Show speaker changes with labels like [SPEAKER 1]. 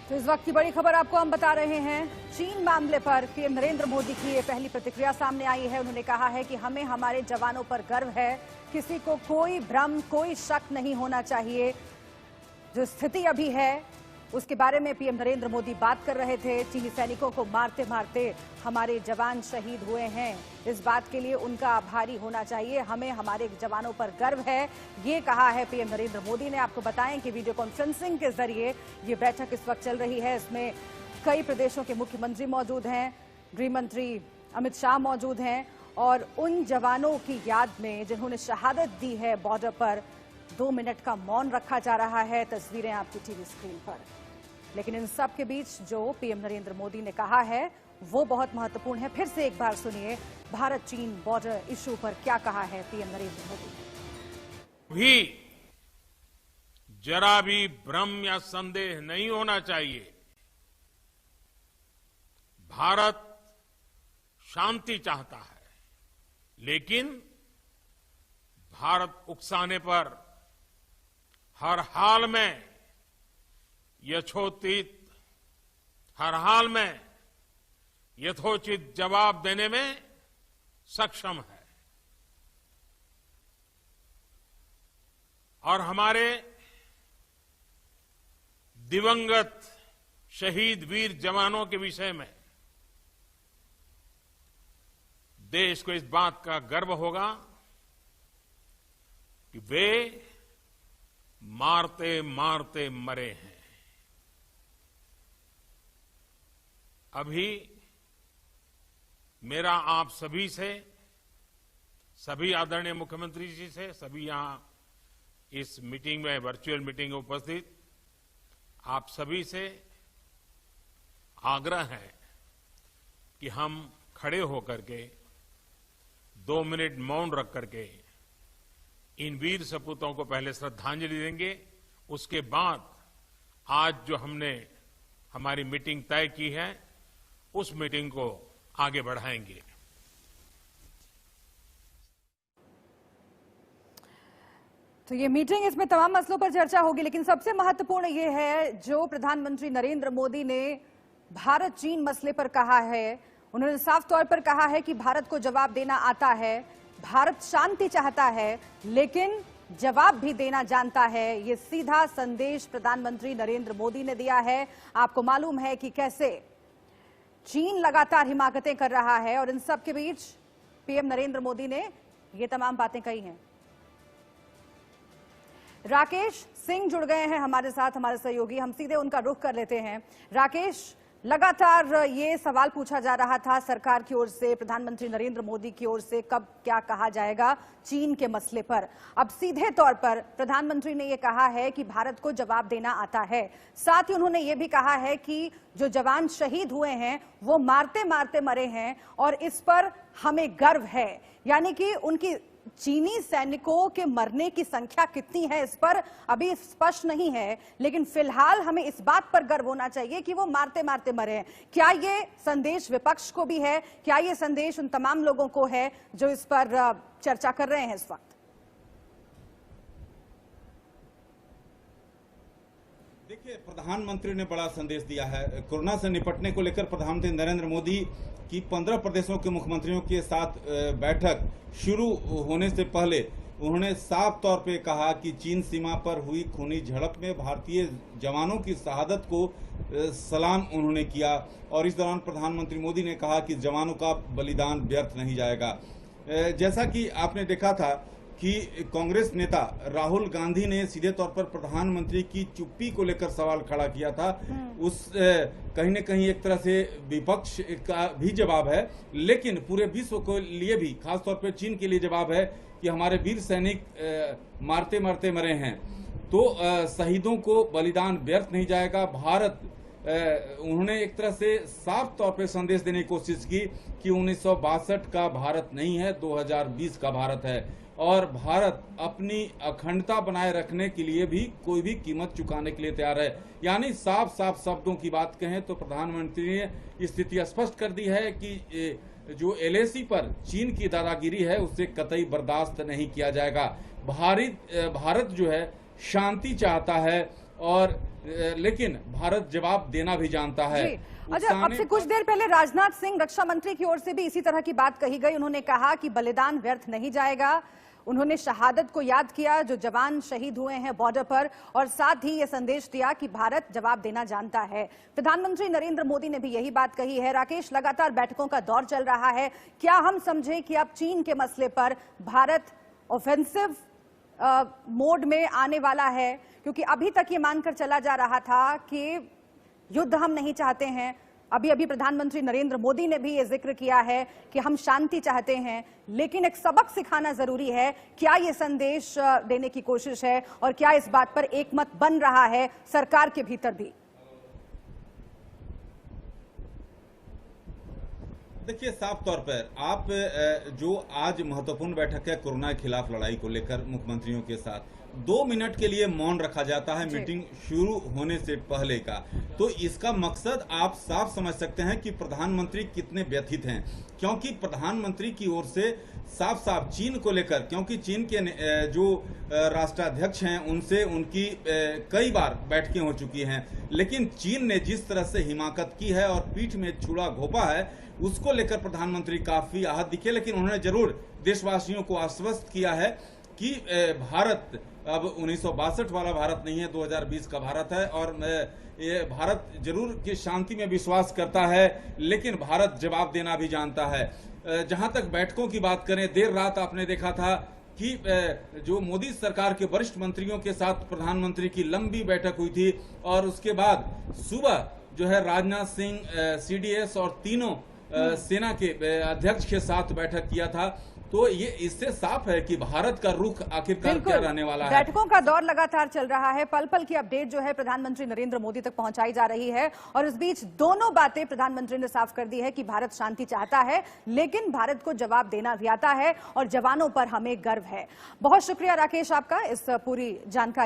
[SPEAKER 1] तो इस वक्त की बड़ी खबर आपको हम बता रहे हैं। चीन मामले पर पीएम नरेंद्र मोदी की ये पहली प्रतिक्रिया सामने आई है। उन्होंने कहा है कि हमें हमारे जवानों पर गर्व है, किसी को कोई भ्रम, कोई शक नहीं होना चाहिए। जो स्थिति अभी है उसके बारे में पीएम नरेंद्र मोदी बात कर रहे थे। चीनी सैनिकों को मारते मारते हमारे जवान शहीद हुए हैं, इस बात के लिए उनका आभारी होना चाहिए। हमें हमारे जवानों पर गर्व है, ये कहा है पीएम नरेंद्र मोदी ने। आपको बताएं कि वीडियो कॉन्फ्रेंसिंग के जरिए ये बैठक इस वक्त चल रही है। इसमें कई प्रदेशों के मुख्यमंत्री मौजूद हैं, गृह मंत्री अमित शाह मौजूद हैं और उन जवानों की याद में जिन्होंने शहादत दी है बॉर्डर पर 2 मिनट का मौन रखा जा रहा है। तस्वीरें आपकी टीवी स्क्रीन पर। लेकिन इन सब के बीच जो पीएम नरेंद्र मोदी ने कहा है वो बहुत महत्वपूर्ण है। फिर से एक बार सुनिए भारत चीन बॉर्डर इशू पर क्या कहा है पीएम नरेंद्र मोदी ने।
[SPEAKER 2] भी जरा भी भ्रम या संदेह नहीं होना चाहिए। भारत शांति चाहता है, लेकिन भारत उकसाने पर हर हाल में यथोचित जवाब देने में सक्षम है। और हमारे दिवंगत शहीद वीर जवानों के विषय में देश को इस बात का गर्व होगा कि वे मारते मारते मरे हैं। अभी मेरा आप सभी से, सभी आदरणीय मुख्यमंत्री जी से, सभी यहां इस मीटिंग में, वर्चुअल मीटिंग में उपस्थित आप सभी से आग्रह है कि हम खड़े होकर के 2 मिनट मौन रख करके इन वीर सपूतों को पहले श्रद्धांजलि देंगे। उसके बाद आज जो हमने हमारी मीटिंग तय की है उस मीटिंग को आगे बढ़ाएंगे।
[SPEAKER 1] तो ये मीटिंग, इसमें तमाम मसलों पर चर्चा होगी, लेकिन सबसे महत्वपूर्ण ये है जो प्रधानमंत्री नरेंद्र मोदी ने भारत चीन मसले पर कहा है। उन्होंने साफ तौर पर कहा है कि भारत को जवाब देना आता है, भारत शांति चाहता है लेकिन जवाब भी देना जानता है। ये सीधा संदेश प्रधानमंत्री नरेंद्र मोदी ने दिया है। आपको मालूम है कि कैसे चीन लगातार हिमाकतें कर रहा है और इन सब के बीच पीएम नरेंद्र मोदी ने ये तमाम बातें कही हैं। राकेश सिंह जुड़ गए हैं हमारे साथ, हमारे सहयोगी। हम सीधे उनका रुख कर लेते हैं। राकेश, लगातार ये सवाल पूछा जा रहा था सरकार की ओर से, प्रधानमंत्री नरेंद्र मोदी की ओर से, कब क्या कहा जाएगा चीन के मसले पर। अब सीधे तौर पर प्रधानमंत्री ने ये कहा है कि भारत को जवाब देना आता है। साथ ही उन्होंने ये भी कहा है कि जो जवान शहीद हुए हैं वो मारते मारते मरे हैं और इस पर हमें गर्व है। यानी कि उनकी चीनी सैनिकों के मरने की संख्या कितनी है इस पर अभी स्पष्ट नहीं है, लेकिन फिलहाल हमें इस बात पर गर्व होना चाहिए कि वो मारते मारते मरे हैं। क्या ये संदेश विपक्ष को भी है? क्या ये संदेश उन तमाम लोगों को है जो इस पर चर्चा कर रहे हैं इस वक्त?
[SPEAKER 3] देखिए, प्रधानमंत्री ने बड़ा संदेश दिया है। कोरोना से निपटने को लेकर प्रधानमंत्री नरेंद्र मोदी की 15 प्रदेशों के मुख्यमंत्रियों के साथ बैठक शुरू होने से पहले उन्होंने साफ तौर पे कहा कि चीन सीमा पर हुई खूनी झड़प में भारतीय जवानों की शहादत को सलाम उन्होंने किया। और इस दौरान प्रधानमंत्री मोदी ने कहा कि जवानों का बलिदान व्यर्थ नहीं जाएगा। जैसा कि आपने देखा था कि कांग्रेस नेता राहुल गांधी ने सीधे तौर पर प्रधानमंत्री की चुप्पी को लेकर सवाल खड़ा किया था। उस कहीं न कहीं एक तरह से विपक्ष का भी जवाब है, लेकिन पूरे विश्व के लिए भी, खासतौर पर चीन के लिए जवाब है कि हमारे वीर सैनिक मारते मारते मरे हैं तो शहीदों को बलिदान व्यर्थ नहीं जाएगा। भारत उन्होंने एक तरह से साफ तौर पे संदेश देने की कोशिश की कि 1962 का भारत नहीं है, 2020 का भारत है और भारत अपनी अखंडता बनाए रखने के लिए भी कोई भी कीमत चुकाने के लिए तैयार है। यानी साफ साफ शब्दों की बात कहें तो प्रधानमंत्री ने स्थिति स्पष्ट कर दी है कि जो एलएसी पर चीन की दादागिरी है उससे कतई बर्दाश्त नहीं किया जाएगा। भारत जो है शांति चाहता है और लेकिन भारत जवाब देना भी जानता है।
[SPEAKER 1] जी। अच्छा, अब से कुछ देर पहले राजनाथ सिंह रक्षा मंत्री की ओर से भी इसी तरह की बात कही गई। उन्होंने कहा कि बलिदान व्यर्थ नहीं जाएगा। उन्होंने शहादत को याद किया जो जवान शहीद हुए हैं बॉर्डर पर, और साथ ही यह संदेश दिया कि भारत जवाब देना जानता है। प्रधानमंत्री नरेंद्र मोदी ने भी यही बात कही है। राकेश, लगातार बैठकों का दौर चल रहा है, क्या हम समझे कि अब चीन के मसले पर भारत ऑफेंसिव मोड में आने वाला है? क्योंकि अभी तक ये मानकर चला जा रहा था कि युद्ध हम नहीं चाहते हैं। अभी अभी प्रधानमंत्री नरेंद्र मोदी ने भी ये जिक्र किया है कि हम शांति चाहते हैं, लेकिन एक सबक सिखाना जरूरी है। क्या ये संदेश देने की कोशिश है और क्या इस बात पर एकमत बन रहा है सरकार के भीतर भी?
[SPEAKER 3] देखिए, साफ तौर पर आप जो आज महत्वपूर्ण बैठक है कोरोना के खिलाफ लड़ाई को लेकर मुख्यमंत्रियों के साथ, 2 मिनट के लिए मौन रखा जाता है मीटिंग शुरू होने से पहले का, तो इसका मकसद आप साफ समझ सकते हैं कि प्रधानमंत्री कितने व्यथित हैं। क्योंकि प्रधानमंत्री की ओर से साफ साफ चीन को लेकर, क्योंकि चीन के जो राष्ट्राध्यक्ष हैं उनसे उनकी कई बार बैठकें हो चुकी हैं, लेकिन चीन ने जिस तरह से हिमाकत की है और पीठ में छुरा घोंपा है, उसको लेकर प्रधानमंत्री काफी आहत दिखे। लेकिन उन्होंने जरूर देशवासियों को आश्वस्त किया है कि भारत अब 1962 वाला भारत नहीं है, 2020 का भारत है, और ये भारत जरूर कि शांति में विश्वास करता है, लेकिन भारत जवाब देना भी जानता है। जहां तक बैठकों की बात करें, देर रात आपने देखा था कि जो मोदी सरकार के वरिष्ठ मंत्रियों के साथ प्रधानमंत्री की लंबी बैठक हुई थी, और उसके बाद सुबह जो है राजनाथ सिंह, CDS और तीनों सेना के अध्यक्ष के साथ बैठक किया था। तो ये इससे साफ है कि भारत का रुख आखिरकार क्या रहने वाला है।
[SPEAKER 1] बैठकों का दौर लगातार चल रहा है, पल पल की अपडेट जो है प्रधानमंत्री नरेंद्र मोदी तक पहुंचाई जा रही है, और इस बीच दोनों बातें प्रधानमंत्री ने साफ कर दी है कि भारत शांति चाहता है, लेकिन भारत को जवाब देना भी आता है और जवानों पर हमें गर्व है। बहुत शुक्रिया राकेश आपका इस पूरी जानकारी